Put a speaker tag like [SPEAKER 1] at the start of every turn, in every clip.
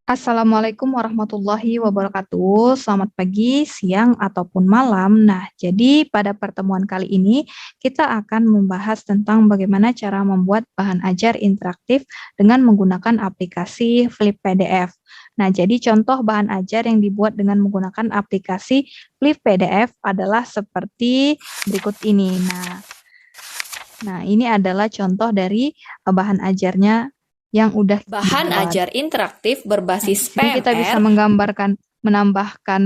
[SPEAKER 1] Assalamualaikum warahmatullahi wabarakatuh. Selamat pagi, siang, ataupun malam. Nah, jadi pada pertemuan kali ini kita akan membahas tentang bagaimana cara membuat bahan ajar interaktif dengan menggunakan aplikasi Flip PDF. Nah, jadi contoh bahan ajar yang dibuat dengan menggunakan aplikasi Flip PDF adalah seperti berikut ini. Nah, ini adalah contoh dari bahan ajarnya yang udah
[SPEAKER 2] Bahan
[SPEAKER 1] dibuat.
[SPEAKER 2] ajar interaktif
[SPEAKER 1] Nah, di
[SPEAKER 2] berbasis
[SPEAKER 1] sini kita bisa
[SPEAKER 2] PMR.
[SPEAKER 1] menggambarkan, menambahkan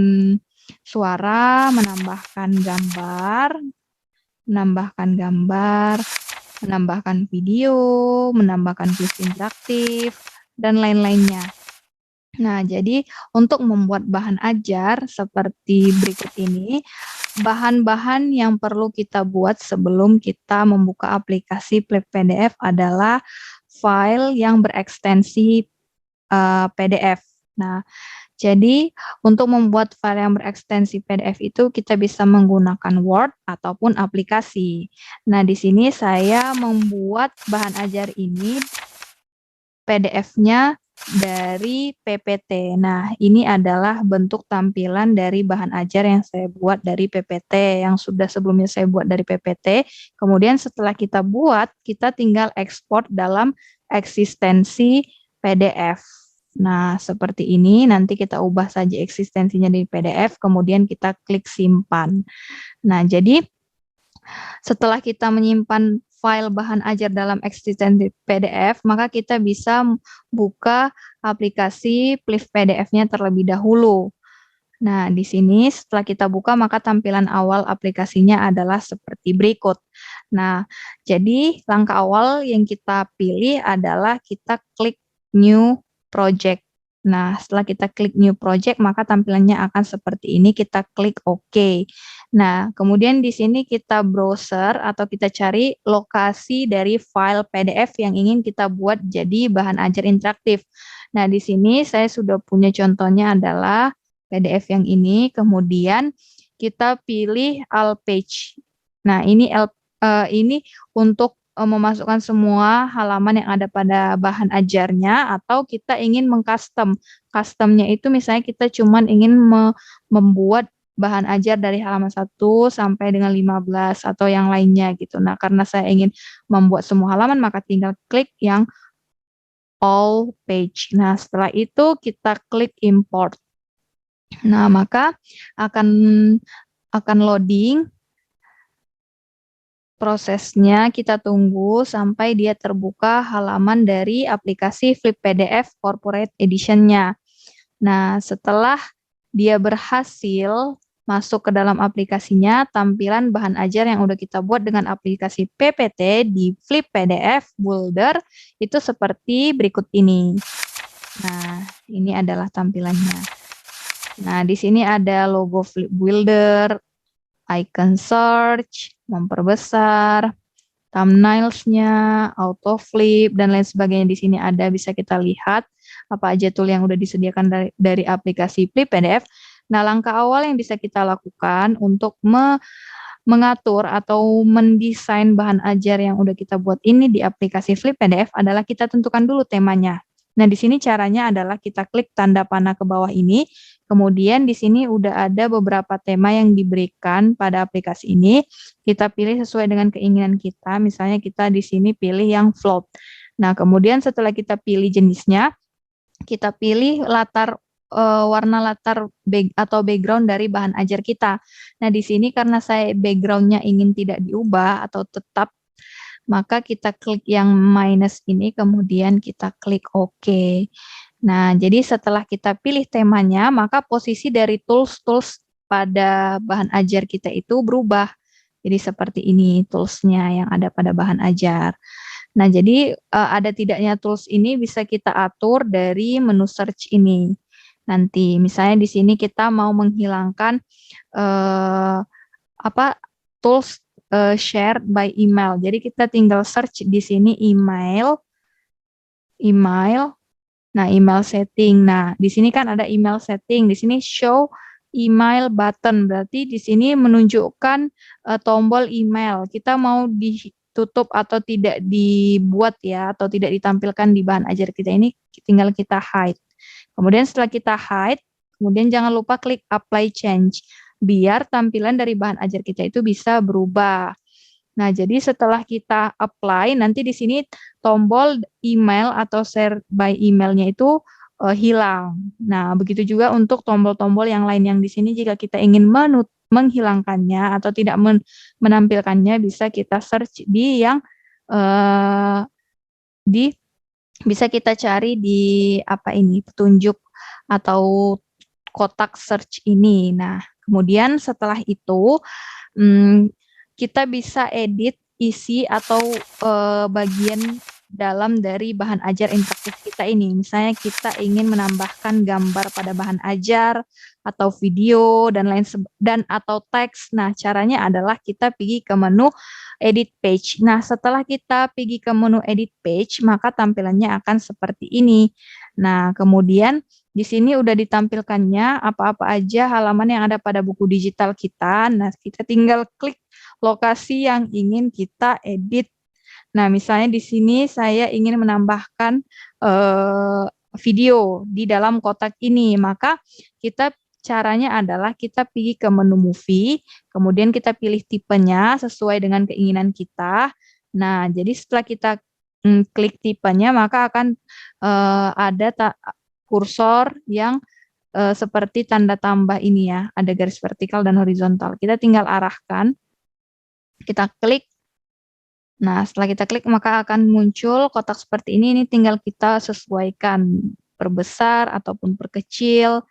[SPEAKER 1] suara, menambahkan gambar, menambahkan video, menambahkan kuis interaktif, dan lain-lainnya. Nah, jadi untuk membuat bahan ajar seperti berikut ini, bahan-bahan yang perlu kita buat sebelum kita membuka aplikasi Flip PDF adalah file yang berekstensi PDF. Nah, jadi untuk membuat file yang berekstensi PDF itu kita bisa menggunakan Word ataupun aplikasi. Nah, di sini saya membuat bahan ajar ini PDF-nya dari PPT. Nah, ini adalah bentuk tampilan dari bahan ajar yang saya buat dari PPT, yang sudah sebelumnya saya buat dari PPT. Kemudian setelah kita buat, kita tinggal ekspor dalam eksistensi PDF. Nah, seperti ini, nanti kita ubah saja eksistensinya di PDF, kemudian kita klik simpan. Nah, jadi setelah kita menyimpan file bahan ajar dalam eksistensi PDF, maka kita bisa buka aplikasi Flip PDF-nya terlebih dahulu. Nah, di sini setelah kita buka, maka tampilan awal aplikasinya adalah seperti berikut. Nah, jadi langkah awal yang kita pilih adalah kita klik New Project. Nah, setelah kita klik New Project, maka tampilannya akan seperti ini. Kita klik OK. Nah, kemudian di sini kita browser atau kita cari lokasi dari file PDF yang ingin kita buat jadi bahan ajar interaktif. Nah, di sini saya sudah punya contohnya adalah PDF yang ini, kemudian kita pilih all page. Nah, ini untuk memasukkan semua halaman yang ada pada bahan ajarnya, atau kita ingin mengcustom. Customnya itu misalnya kita cuman ingin membuat bahan ajar dari halaman 1 sampai dengan 15 atau yang lainnya gitu. Nah, karena saya ingin membuat semua halaman, maka tinggal klik yang all page. Nah, setelah itu kita klik import. Nah, maka akan loading prosesnya, kita tunggu sampai dia terbuka halaman dari aplikasi Flip PDF Corporate Edition-nya. Nah, setelah dia berhasil masuk ke dalam aplikasinya, tampilan bahan ajar yang udah kita buat dengan aplikasi PPT di Flip PDF Builder itu seperti berikut ini. Nah, ini adalah tampilannya. Nah, di sini ada logo Flip Builder, icon search, memperbesar, thumbnails-nya, auto flip, dan lain sebagainya. Di sini ada, bisa kita lihat apa aja tool yang udah disediakan dari aplikasi Flip PDF. Nah, langkah awal yang bisa kita lakukan untuk mengatur atau mendesain bahan ajar yang udah kita buat ini di aplikasi Flip PDF adalah kita tentukan dulu temanya. Nah, di sini caranya adalah kita klik tanda panah ke bawah ini, kemudian di sini udah ada beberapa tema yang diberikan pada aplikasi ini. Kita pilih sesuai dengan keinginan kita, misalnya kita di sini pilih yang float. Nah, kemudian setelah kita pilih jenisnya, kita pilih warna latar atau background dari bahan ajar kita. Nah, di sini karena saya backgroundnya ingin tidak diubah atau tetap, maka kita klik yang minus ini, kemudian kita klik OK. Nah, jadi setelah kita pilih temanya, maka posisi dari tools-tools pada bahan ajar kita itu berubah. Jadi seperti ini toolsnya yang ada pada bahan ajar. Nah, jadi ada tidaknya tools ini bisa kita atur dari menu search ini. Nanti, misalnya di sini kita mau menghilangkan eh, tools shared by email. Jadi kita tinggal search di sini email. Nah, email setting. Nah, di sini kan ada email setting. Di sini show email button. Berarti di sini menunjukkan tombol email. Kita mau ditutup atau tidak dibuat ya, atau tidak ditampilkan di bahan ajar kita ini, tinggal kita hide. Kemudian setelah kita hide, kemudian jangan lupa klik apply change, biar tampilan dari bahan ajar kita itu bisa berubah. Nah, jadi setelah kita apply, nanti di sini tombol email atau share by emailnya itu hilang. Nah, begitu juga untuk tombol-tombol yang lain yang di sini jika kita ingin menghilangkannya atau tidak menampilkannya, bisa kita search di yang bisa kita cari di apa ini, petunjuk atau kotak search ini. Nah, kemudian setelah itu kita bisa edit isi atau bagian dalam dari bahan ajar interaktif kita ini. Misalnya kita ingin menambahkan gambar pada bahan ajar atau video dan atau teks. Nah, caranya adalah kita pergi ke menu edit page. Nah, setelah kita pergi ke menu edit page, maka tampilannya akan seperti ini. Nah, kemudian di sini udah ditampilkannya apa-apa aja halaman yang ada pada buku digital kita. Nah, kita tinggal klik lokasi yang ingin kita edit. Nah, misalnya di sini saya ingin menambahkan video di dalam kotak ini, maka caranya adalah kita pergi ke menu movie, kemudian kita pilih tipenya sesuai dengan keinginan kita. Nah, jadi setelah kita klik tipenya, maka akan ada kursor yang seperti tanda tambah ini ya, ada garis vertikal dan horizontal. Kita tinggal arahkan, kita klik. Nah, setelah kita klik maka akan muncul kotak seperti ini. Ini tinggal kita sesuaikan, perbesar ataupun perkecil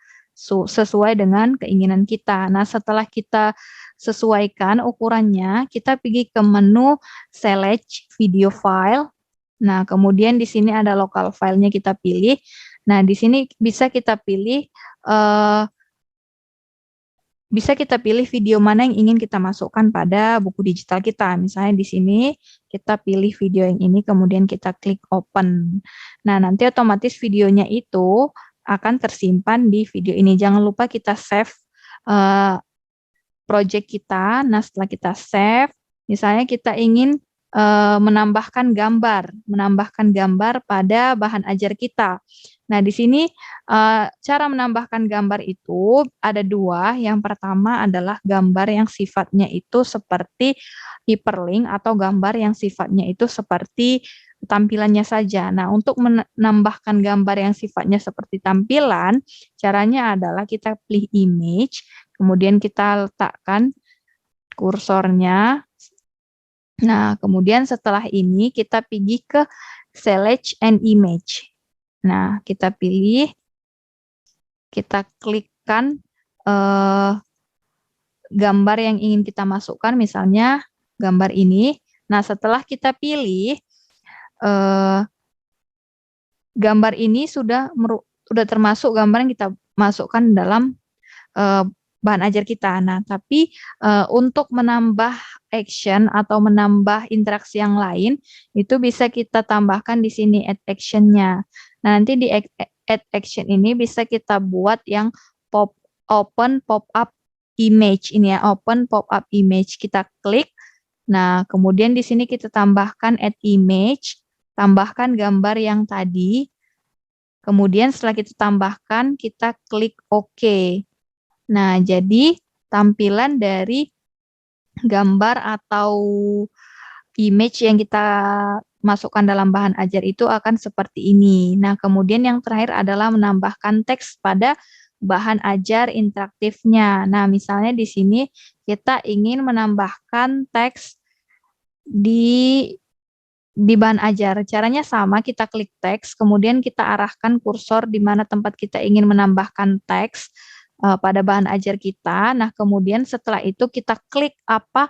[SPEAKER 1] sesuai dengan keinginan kita. Nah, setelah kita sesuaikan ukurannya, kita pergi ke menu select video file. Nah, kemudian di sini ada local filenya kita pilih. Nah, di sini bisa kita pilih video mana yang ingin kita masukkan pada buku digital kita. Misalnya di sini kita pilih video yang ini, kemudian kita klik open. Nah, nanti otomatis videonya itu akan tersimpan di video ini. Jangan lupa kita save project kita. Nah, setelah kita save, misalnya kita ingin menambahkan gambar pada bahan ajar kita. Nah, di sini cara menambahkan gambar itu ada dua. Yang pertama adalah gambar yang sifatnya itu seperti hyperlink atau gambar yang sifatnya itu seperti tampilannya saja. Nah, untuk menambahkan gambar yang sifatnya seperti tampilan, caranya adalah kita pilih image, kemudian kita letakkan kursornya. Nah, kemudian setelah ini kita pergi ke select an image. Nah, kita pilih, kita klikkan gambar yang ingin kita masukkan, misalnya gambar ini. Nah, setelah kita pilih, gambar ini sudah termasuk gambar yang kita masukkan dalam bahan ajar kita. Nah, tapi untuk menambah action atau menambah interaksi yang lain, itu bisa kita tambahkan di sini add action-nya. Nah, nanti di add action ini bisa kita buat yang open pop-up image ini ya, open pop-up image. Kita klik. Nah, kemudian di sini kita tambahkan add image, tambahkan gambar yang tadi. Kemudian setelah kita tambahkan, kita klik OK. Nah, jadi tampilan dari gambar atau image yang kita masukkan dalam bahan ajar itu akan seperti ini. Nah, kemudian yang terakhir adalah menambahkan teks pada bahan ajar interaktifnya. Nah, misalnya di sini kita ingin menambahkan teks di bahan ajar. Caranya sama, kita klik teks, kemudian kita arahkan kursor di mana tempat kita ingin menambahkan teks pada bahan ajar kita. Nah, kemudian setelah itu kita klik apa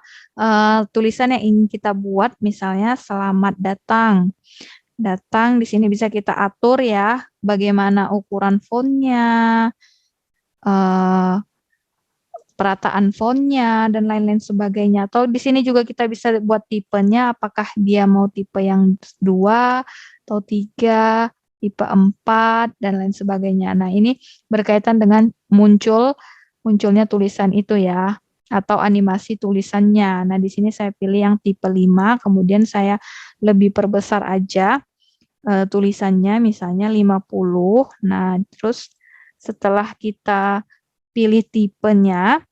[SPEAKER 1] tulisan yang ingin kita buat, misalnya selamat datang. Datang di sini bisa kita atur ya, bagaimana ukuran fontnya, perataan fontnya, dan lain-lain sebagainya. Atau di sini juga kita bisa buat tipenya, apakah dia mau tipe yang 2 atau 3, tipe 4, dan lain sebagainya. Nah, ini berkaitan dengan munculnya tulisan itu ya, atau animasi tulisannya. Nah, di sini saya pilih yang tipe 5, kemudian saya lebih perbesar aja. tulisannya misalnya 50. Nah, terus setelah kita pilih tipenya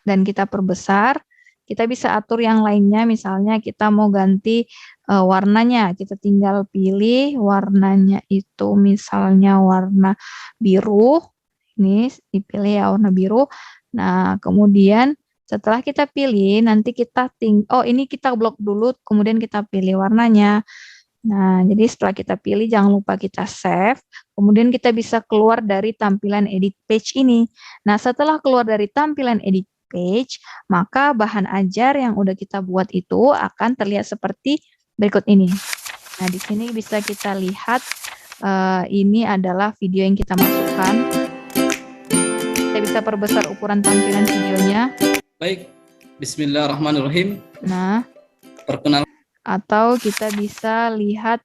[SPEAKER 1] dan kita perbesar, kita bisa atur yang lainnya, misalnya kita mau ganti warnanya, kita tinggal pilih warnanya itu misalnya warna biru, ini dipilih ya warna biru. Nah, kemudian setelah kita pilih, nanti kita ini kita blok dulu, kemudian kita pilih warnanya. Nah, jadi setelah kita pilih, jangan lupa kita save. Kemudian kita bisa keluar dari tampilan edit page ini. Nah, setelah keluar dari tampilan edit page, maka bahan ajar yang udah kita buat itu akan terlihat seperti berikut ini. Nah, di sini bisa kita lihat ini adalah video yang kita masukkan. Kita bisa perbesar ukuran tampilan videonya.
[SPEAKER 2] Baik, bismillahirrahmanirrahim.
[SPEAKER 1] Nah,
[SPEAKER 2] perkenalkan.
[SPEAKER 1] Atau kita bisa lihat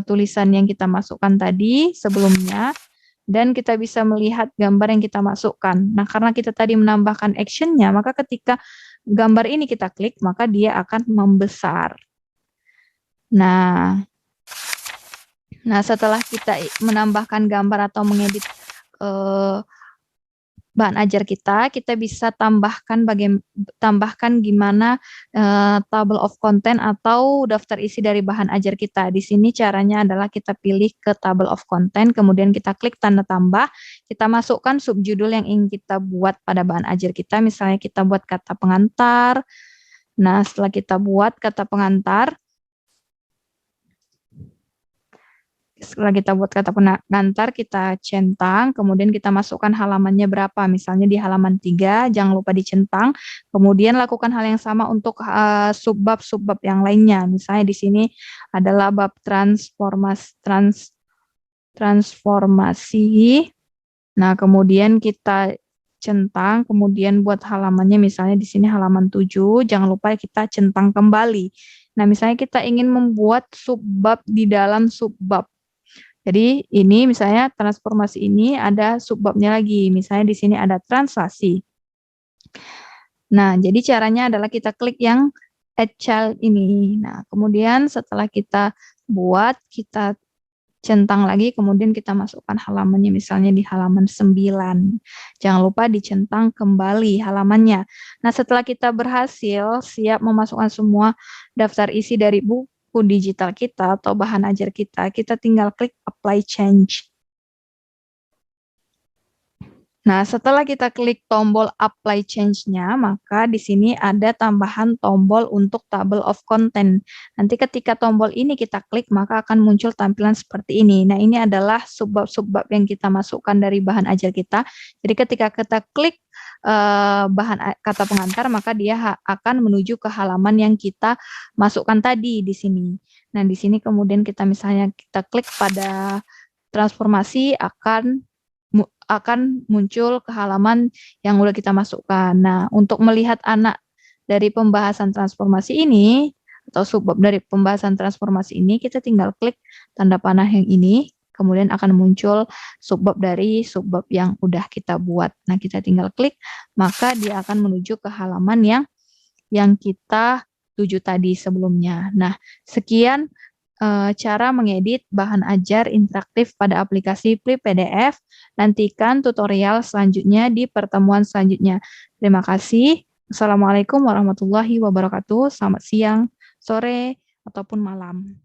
[SPEAKER 1] tulisan yang kita masukkan tadi sebelumnya, dan kita bisa melihat gambar yang kita masukkan. Nah, karena kita tadi menambahkan actionnya, maka ketika gambar ini kita klik, maka dia akan membesar. Nah, setelah kita menambahkan gambar atau mengedit bahan ajar kita bisa tambahkan gimana table of content atau daftar isi dari bahan ajar kita. Di sini caranya adalah kita pilih ke table of content, kemudian kita klik tanda tambah, kita masukkan subjudul yang ingin kita buat pada bahan ajar kita. Misalnya kita buat kata pengantar. Nah, setelah kita buat kata pengantar, kita centang, kemudian kita masukkan halamannya berapa, misalnya di halaman 3, jangan lupa dicentang, kemudian lakukan hal yang sama untuk subbab yang lainnya. Misalnya di sini adalah bab transformasi. Nah, kemudian kita centang, kemudian buat halamannya misalnya di sini halaman 7, jangan lupa kita centang kembali. Nah, misalnya kita ingin membuat subbab di dalam subbab. Jadi ini misalnya transformasi ini ada subbabnya lagi, misalnya di sini ada translasi. Nah, jadi caranya adalah kita klik yang add child ini. Nah, kemudian setelah kita buat, kita centang lagi, kemudian kita masukkan halamannya misalnya di halaman 9. Jangan lupa dicentang kembali halamannya. Nah, setelah kita berhasil siap memasukkan semua daftar isi dari buku digital kita atau bahan ajar kita tinggal klik apply change. Nah, setelah kita klik tombol apply change-nya, maka di sini ada tambahan tombol untuk table of content. Nanti ketika tombol ini kita klik, maka akan muncul tampilan seperti ini. Nah, ini adalah subbab-subbab yang kita masukkan dari bahan ajar kita. Jadi ketika kita klik bahan kata pengantar, maka dia akan menuju ke halaman yang kita masukkan tadi di sini. Nah, di sini kemudian kita misalnya kita klik pada transformasi, akan muncul ke halaman yang udah kita masukkan. Nah, untuk melihat anak dari pembahasan transformasi ini, atau subbab dari pembahasan transformasi ini, kita tinggal klik tanda panah yang ini, kemudian akan muncul subbab dari subbab yang udah kita buat. Nah, kita tinggal klik, maka dia akan menuju ke halaman yang kita tuju tadi sebelumnya. Nah, sekian cara mengedit bahan ajar interaktif pada aplikasi Flip PDF. Nantikan tutorial selanjutnya di pertemuan selanjutnya. Terima kasih. Assalamualaikum warahmatullahi wabarakatuh. Selamat siang, sore, ataupun malam.